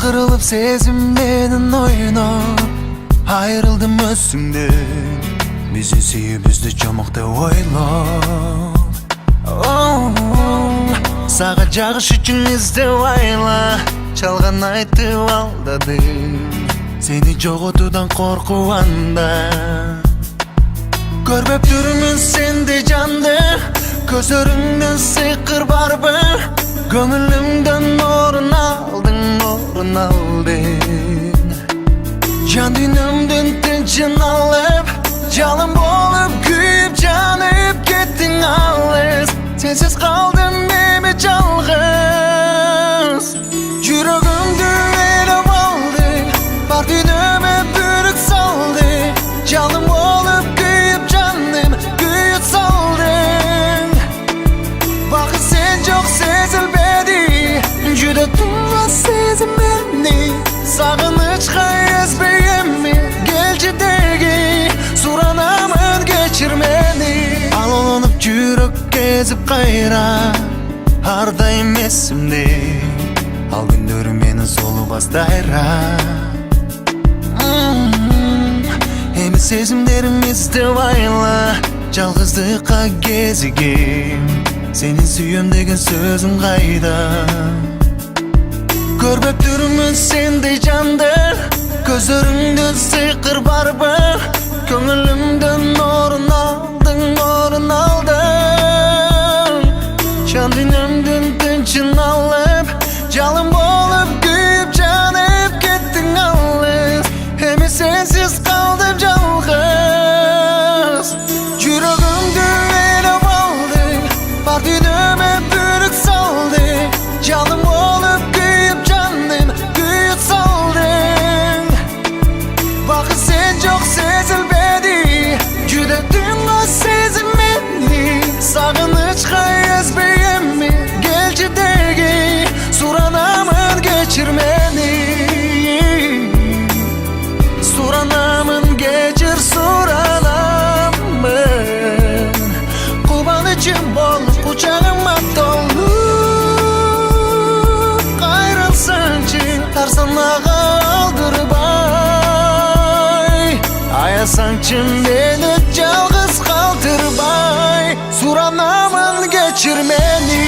kırılıp sezimlerin oynap ayrıldım özümden. Bizi seyip bizde çamıqda oylap Sağa jağış üçün izdew ayla Çalgan aytып aldadım Seni joğotudan korkuanda Görmep durmün sende candı Gözörüңdөн sıyqır barbır Göңülümdön orun aldın, orun aldın Can dünümdün tınçın alıp Calım bolup kүйüp janıp kettin alız Sensiz kaldım memi çalgız Yüreğimdü elep aldı Bar dünüme bürük saldı Calım bolup kүйüp janım kүйüp saldın Bakı sen çok sezilmedi Juda tuğla sezim beni Sağınıçqa ezbeyemmi Gelcidegi Suranamın geçirmeni Alanıp yürek gezip kayra Hardayım esimde Al gündörüm meni solu bastayra Hemi sezimlerimizde vayla Жалғыздыққа кезігем Сені сүйем деген сөзің қайда Көрбеп тұрмын сендей жанды Көзөрүңдөн сыйқыр барбыр Көңілімден орын алдың, орын алдың Жан дүниемден тынчын алып Жалын болып күйіп жанып кеттің алыс Эми сенсиз қалдым жалғыз Жүрегімді елеп алды Бар дүниеме бүрік салды Жалын болып kuyup canım kuyup saldın Bakı sen çok sezilmedi Juda dünya sezilmedi Sağınıçqa ezbeyemmi Gelcidegi Suranamın geçirmeni Suranamın geçir suranamın Kuban için bol kucağıma dolu Tarsanağa aldırбай Ayasaңчы meni жалғыз қалдырбай Суранамын geçirmeni